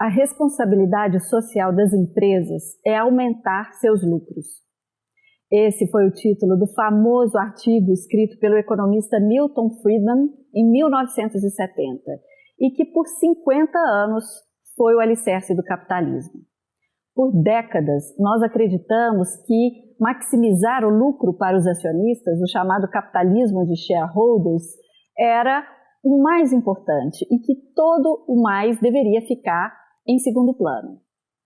A responsabilidade social das empresas é aumentar seus lucros. Esse foi o título do famoso artigo escrito pelo economista Milton Friedman em 1970 e que por 50 anos foi o alicerce do capitalismo. Por décadas, nós acreditamos que maximizar o lucro para os acionistas, o chamado capitalismo de shareholders, era o mais importante e que todo o mais deveria ficar em segundo plano.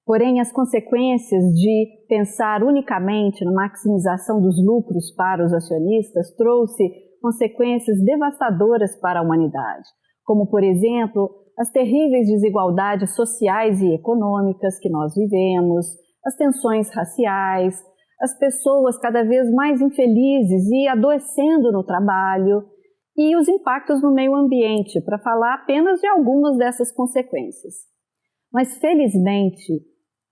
Porém, as consequências de pensar unicamente na maximização dos lucros para os acionistas trouxe consequências devastadoras para a humanidade, como, por exemplo, as terríveis desigualdades sociais e econômicas que nós vivemos, as tensões raciais, as pessoas cada vez mais infelizes e adoecendo no trabalho, e os impactos no meio ambiente, para falar apenas de algumas dessas consequências. Mas, felizmente,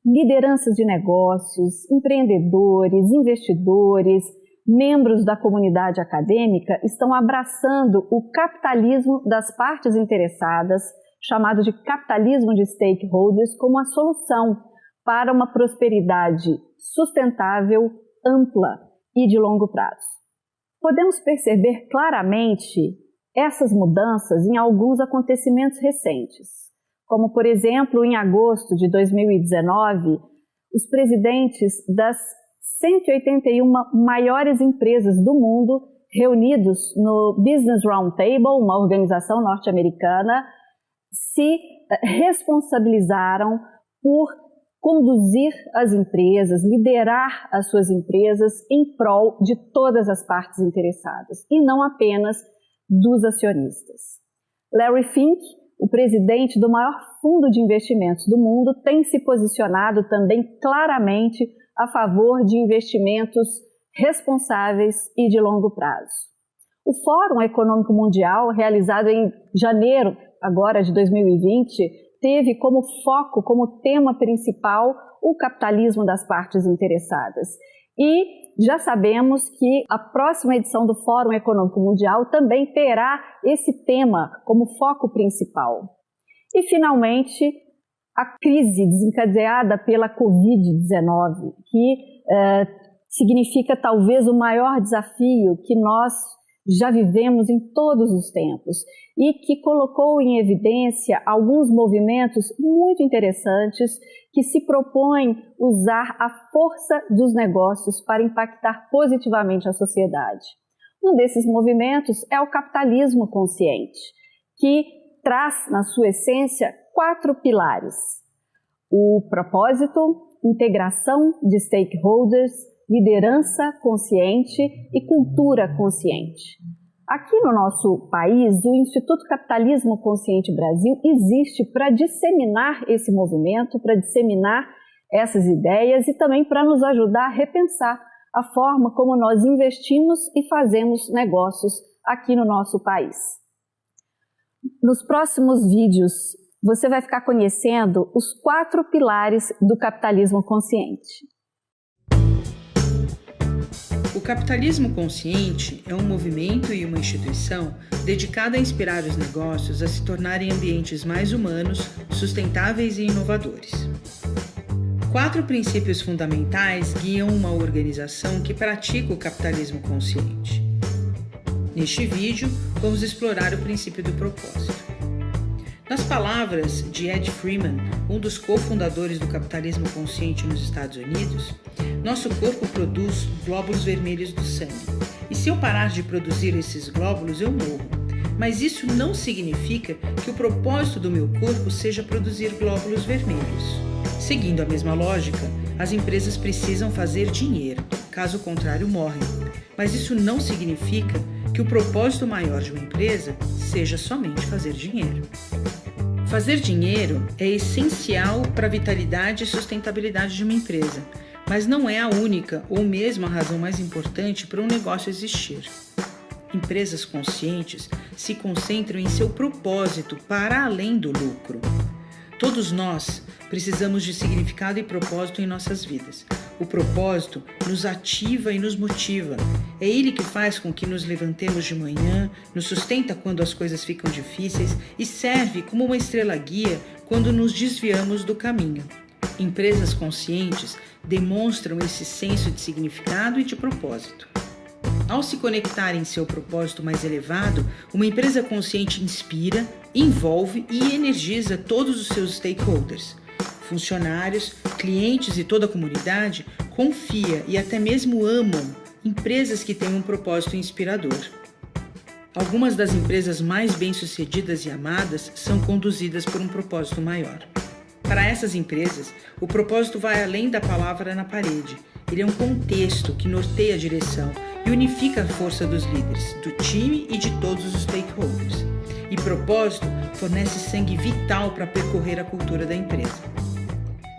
lideranças de negócios, empreendedores, investidores, membros da comunidade acadêmica estão abraçando o capitalismo das partes interessadas, chamado de capitalismo de stakeholders, como a solução para uma prosperidade sustentável, ampla e de longo prazo. Podemos perceber claramente essas mudanças em alguns acontecimentos recentes, como, por exemplo, em agosto de 2019, os presidentes das 181 maiores empresas do mundo, reunidos no Business Roundtable, uma organização norte-americana, se responsabilizaram por conduzir as empresas, liderar as suas empresas em prol de todas as partes interessadas, e não apenas dos acionistas. Larry Fink, o presidente do maior fundo de investimentos do mundo, tem se posicionado também claramente a favor de investimentos responsáveis e de longo prazo. O Fórum Econômico Mundial, realizado em janeiro agora de 2020, teve como foco, como tema principal, o capitalismo das partes interessadas. E já sabemos que a próxima edição do Fórum Econômico Mundial também terá esse tema como foco principal. E, finalmente, a crise desencadeada pela Covid-19, que significa talvez o maior desafio que nós já vivemos em todos os tempos e que colocou em evidência alguns movimentos muito interessantes que se propõem usar a força dos negócios para impactar positivamente a sociedade. Um desses movimentos é o capitalismo consciente, que traz na sua essência 4 pilares: o propósito, integração de stakeholders, liderança consciente e cultura consciente. Aqui no nosso país, o Instituto Capitalismo Consciente Brasil existe para disseminar esse movimento, para disseminar essas ideias e também para nos ajudar a repensar a forma como nós investimos e fazemos negócios aqui no nosso país. Nos próximos vídeos, você vai ficar conhecendo os 4 pilares do capitalismo consciente. O capitalismo consciente é um movimento e uma instituição dedicada a inspirar os negócios a se tornarem ambientes mais humanos, sustentáveis e inovadores. 4 princípios fundamentais guiam uma organização que pratica o capitalismo consciente. Neste vídeo, vamos explorar o princípio do propósito. Nas palavras de Ed Freeman, um dos cofundadores do capitalismo consciente nos Estados Unidos, nosso corpo produz glóbulos vermelhos do sangue. E se eu parar de produzir esses glóbulos, eu morro. Mas isso não significa que o propósito do meu corpo seja produzir glóbulos vermelhos. Seguindo a mesma lógica, as empresas precisam fazer dinheiro, caso contrário morrem. Mas isso não significa que o propósito maior de uma empresa seja somente fazer dinheiro. Fazer dinheiro é essencial para a vitalidade e sustentabilidade de uma empresa, mas não é a única ou mesmo a razão mais importante para um negócio existir. Empresas conscientes se concentram em seu propósito para além do lucro. Todos nós precisamos de significado e propósito em nossas vidas. O propósito nos ativa e nos motiva. É ele que faz com que nos levantemos de manhã, nos sustenta quando as coisas ficam difíceis e serve como uma estrela guia quando nos desviamos do caminho. Empresas conscientes demonstram esse senso de significado e de propósito. Ao se conectar em seu propósito mais elevado, uma empresa consciente inspira, envolve e energiza todos os seus stakeholders. Funcionários, clientes e toda a comunidade confia e até mesmo amam empresas que têm um propósito inspirador. Algumas das empresas mais bem-sucedidas e amadas são conduzidas por um propósito maior. Para essas empresas, o propósito vai além da palavra na parede. Ele é um contexto que norteia a direção e unifica a força dos líderes, do time e de todos os stakeholders. E propósito fornece sangue vital para percorrer a cultura da empresa.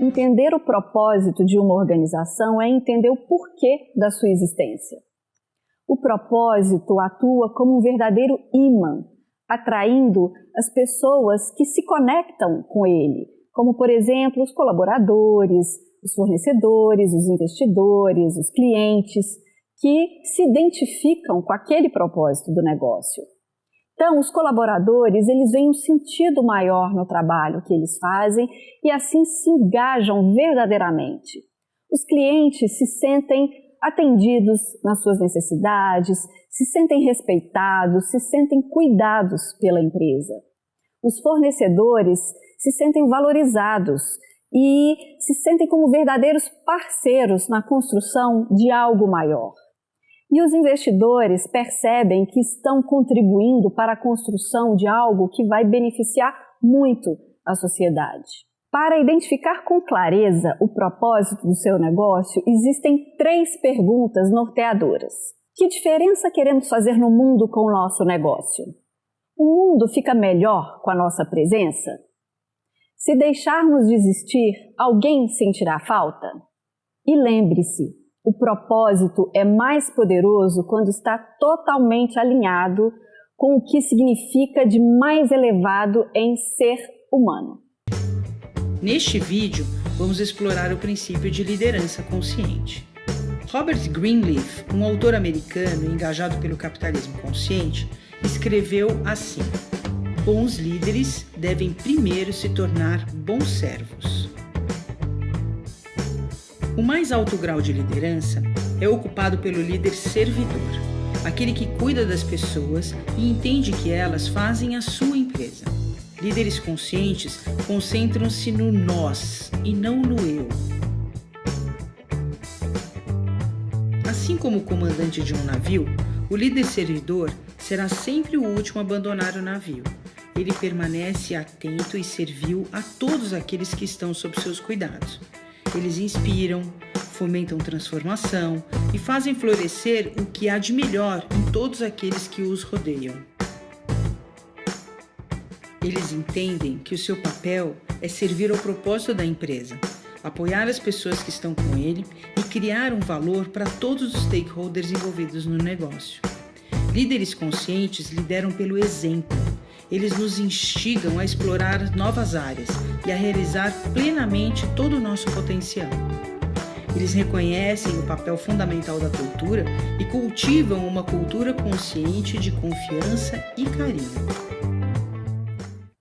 Entender o propósito de uma organização é entender o porquê da sua existência. O propósito atua como um verdadeiro ímã, atraindo as pessoas que se conectam com ele, como, por exemplo, os colaboradores, os fornecedores, os investidores, os clientes, que se identificam com aquele propósito do negócio. Então, os colaboradores, eles veem um sentido maior no trabalho que eles fazem e assim se engajam verdadeiramente. Os clientes se sentem atendidos nas suas necessidades, se sentem respeitados, se sentem cuidados pela empresa. Os fornecedores se sentem valorizados e se sentem como verdadeiros parceiros na construção de algo maior. E os investidores percebem que estão contribuindo para a construção de algo que vai beneficiar muito a sociedade. Para identificar com clareza o propósito do seu negócio, existem 3 perguntas norteadoras. Que diferença queremos fazer no mundo com o nosso negócio? O mundo fica melhor com a nossa presença? Se deixarmos de existir, alguém sentirá falta? E lembre-se, o propósito é mais poderoso quando está totalmente alinhado com o que significa de mais elevado em ser humano. Neste vídeo, vamos explorar o princípio de liderança consciente. Robert Greenleaf, um autor americano engajado pelo capitalismo consciente, escreveu assim: bons líderes devem primeiro se tornar bons servos. O mais alto grau de liderança é ocupado pelo líder servidor, aquele que cuida das pessoas e entende que elas fazem a sua empresa. Líderes conscientes concentram-se no nós e não no eu. Assim como o comandante de um navio, o líder servidor será sempre o último a abandonar o navio. Ele permanece atento e servil a todos aqueles que estão sob seus cuidados. Eles inspiram, fomentam transformação e fazem florescer o que há de melhor em todos aqueles que os rodeiam. Eles entendem que o seu papel é servir ao propósito da empresa, apoiar as pessoas que estão com ele e criar um valor para todos os stakeholders envolvidos no negócio. Líderes conscientes lideram pelo exemplo. Eles nos instigam a explorar novas áreas e a realizar plenamente todo o nosso potencial. Eles reconhecem o papel fundamental da cultura e cultivam uma cultura consciente de confiança e carinho.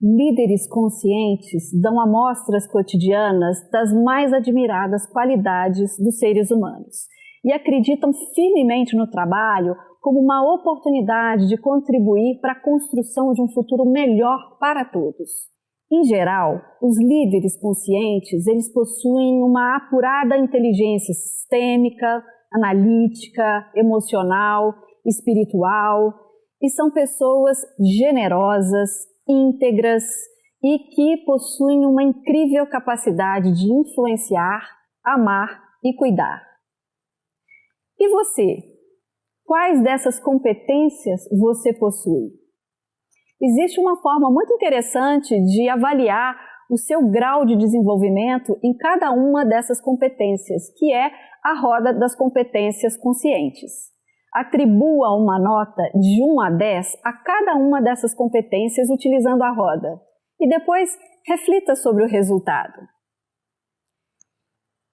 Líderes conscientes dão amostras cotidianas das mais admiradas qualidades dos seres humanos e acreditam firmemente no trabalho como uma oportunidade de contribuir para a construção de um futuro melhor para todos. Em geral, os líderes conscientes, eles possuem uma apurada inteligência sistêmica, analítica, emocional, espiritual e são pessoas generosas, íntegras e que possuem uma incrível capacidade de influenciar, amar e cuidar. E você? Quais dessas competências você possui? Existe uma forma muito interessante de avaliar o seu grau de desenvolvimento em cada uma dessas competências, que é a roda das competências conscientes. Atribua uma nota de 1 a 10 a cada uma dessas competências utilizando a roda e depois reflita sobre o resultado.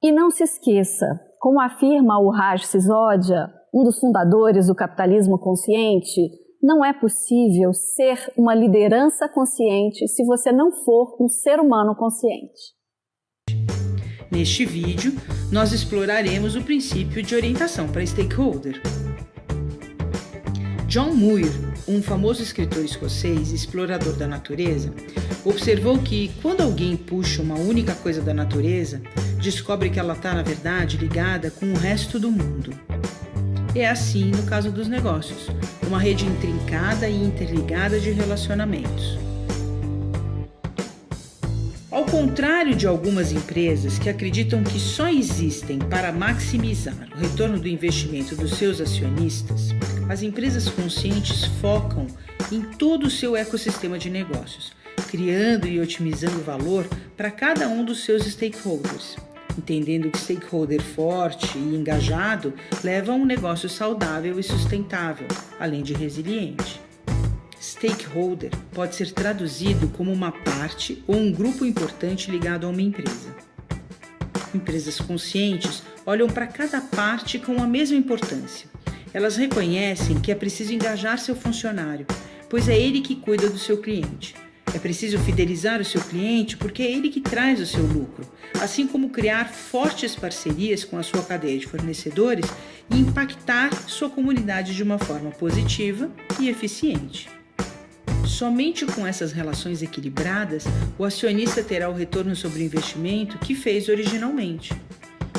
E não se esqueça, como afirma o Raj Sisodia, um dos fundadores do capitalismo consciente, Não é possível ser uma liderança consciente se você não for um ser humano consciente. Neste vídeo, nós exploraremos o princípio de orientação para stakeholder. John Muir, um famoso escritor escocês e explorador da natureza, observou que quando alguém puxa uma única coisa da natureza, descobre que ela está, na verdade, ligada com o resto do mundo. É assim no caso dos negócios, uma rede intrincada e interligada de relacionamentos. Ao contrário de algumas empresas que acreditam que só existem para maximizar o retorno do investimento dos seus acionistas, as empresas conscientes focam em todo o seu ecossistema de negócios, criando e otimizando valor para cada um dos seus stakeholders, entendendo que stakeholder forte e engajado leva a um negócio saudável e sustentável, além de resiliente. Stakeholder pode ser traduzido como uma parte ou um grupo importante ligado a uma empresa. Empresas conscientes olham para cada parte com a mesma importância. Elas reconhecem que é preciso engajar seu funcionário, pois é ele que cuida do seu cliente. É preciso fidelizar o seu cliente porque é ele que traz o seu lucro, assim como criar fortes parcerias com a sua cadeia de fornecedores e impactar sua comunidade de uma forma positiva e eficiente. Somente com essas relações equilibradas, o acionista terá o retorno sobre o investimento que fez originalmente.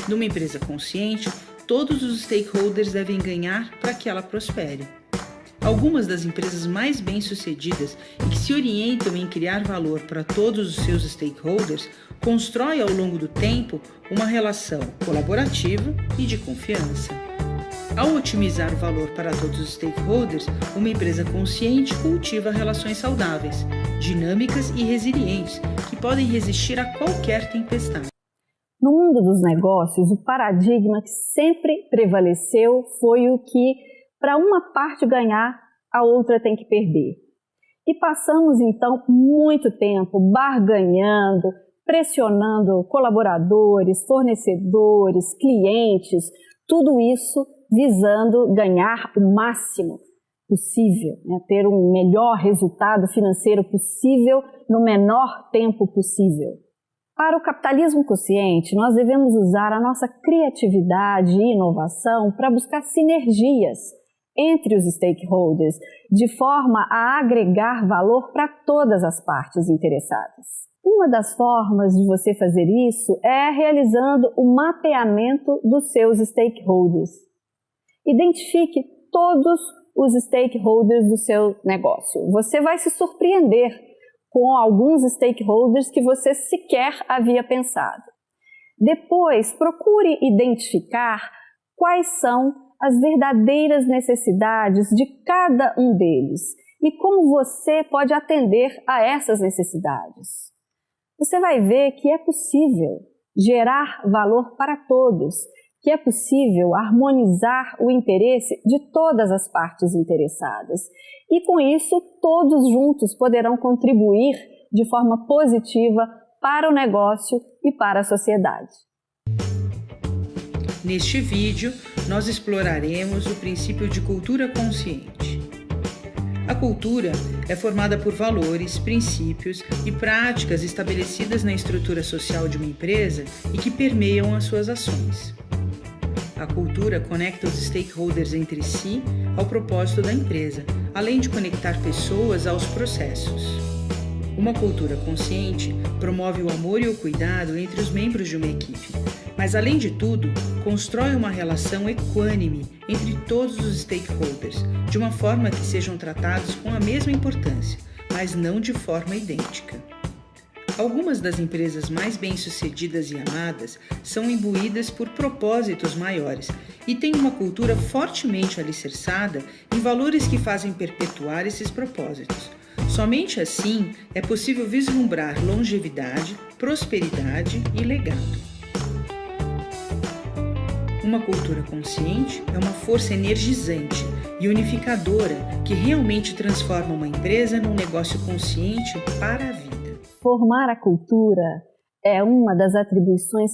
Numa empresa consciente, todos os stakeholders devem ganhar para que ela prospere. Algumas das empresas mais bem-sucedidas e que se orientam em criar valor para todos os seus stakeholders constroem ao longo do tempo uma relação colaborativa e de confiança. Ao otimizar o valor para todos os stakeholders, uma empresa consciente cultiva relações saudáveis, dinâmicas e resilientes que podem resistir a qualquer tempestade. No mundo dos negócios, o paradigma que sempre prevaleceu foi o que, para uma parte ganhar, a outra tem que perder. E passamos, então, muito tempo barganhando, pressionando colaboradores, fornecedores, clientes, tudo isso visando ganhar o máximo possível, ter um melhor resultado financeiro possível no menor tempo possível. Para o capitalismo consciente, nós devemos usar a nossa criatividade e inovação para buscar sinergias entre os stakeholders, de forma a agregar valor para todas as partes interessadas. Uma das formas de você fazer isso é realizando o mapeamento dos seus stakeholders. Identifique todos os stakeholders do seu negócio. Você vai se surpreender com alguns stakeholders que você sequer havia pensado. Depois, procure identificar quais são as verdadeiras necessidades de cada um deles e como você pode atender a essas necessidades. Você vai ver que é possível gerar valor para todos, que é possível harmonizar o interesse de todas as partes interessadas. E com isso, todos juntos poderão contribuir de forma positiva para o negócio e para a sociedade. Neste vídeo, nós exploraremos o princípio de cultura consciente. A cultura é formada por valores, princípios e práticas estabelecidas na estrutura social de uma empresa e que permeiam as suas ações. A cultura conecta os stakeholders entre si ao propósito da empresa, além de conectar pessoas aos processos. Uma cultura consciente promove o amor e o cuidado entre os membros de uma equipe, mas, além de tudo, constrói uma relação equânime entre todos os stakeholders, de uma forma que sejam tratados com a mesma importância, mas não de forma idêntica. Algumas das empresas mais bem-sucedidas e amadas são imbuídas por propósitos maiores e têm uma cultura fortemente alicerçada em valores que fazem perpetuar esses propósitos. Somente assim é possível vislumbrar longevidade, prosperidade e legado. Uma cultura consciente é uma força energizante e unificadora que realmente transforma uma empresa num negócio consciente para a vida. Formar a cultura é uma das atribuições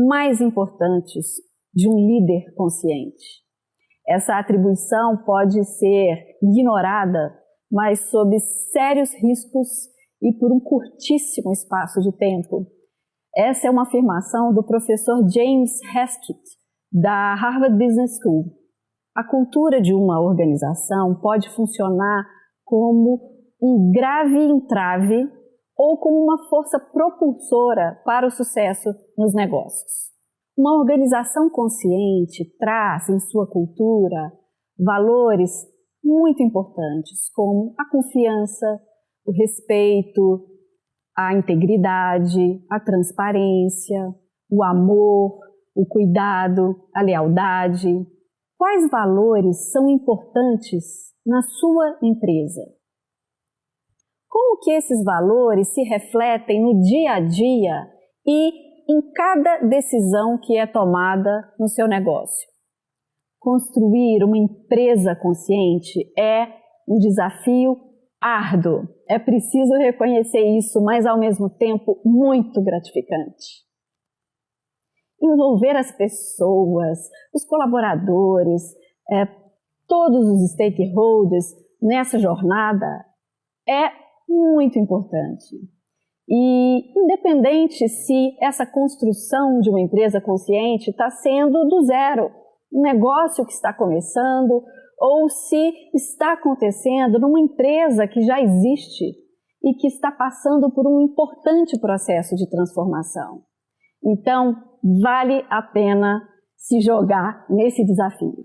mais importantes de um líder consciente. Essa atribuição pode ser ignorada, mas sob sérios riscos e por um curtíssimo espaço de tempo. Essa é uma afirmação do professor James Haskett, da Harvard Business School. A cultura de uma organização pode funcionar como um grave entrave ou como uma força propulsora para o sucesso nos negócios. Uma organização consciente traz em sua cultura valores muito importantes, como a confiança, o respeito, a integridade, a transparência, o amor, o cuidado, a lealdade. Quais valores são importantes na sua empresa? Como que esses valores se refletem no dia a dia e em cada decisão que é tomada no seu negócio? Construir uma empresa consciente é um desafio árduo. É preciso reconhecer isso, mas ao mesmo tempo muito gratificante. Envolver as pessoas, os colaboradores, todos os stakeholders nessa jornada é muito importante. E independente se essa construção de uma empresa consciente está sendo do zero, um negócio que está começando, ou se está acontecendo numa empresa que já existe e que está passando por um importante processo de transformação. Então, vale a pena se jogar nesse desafio.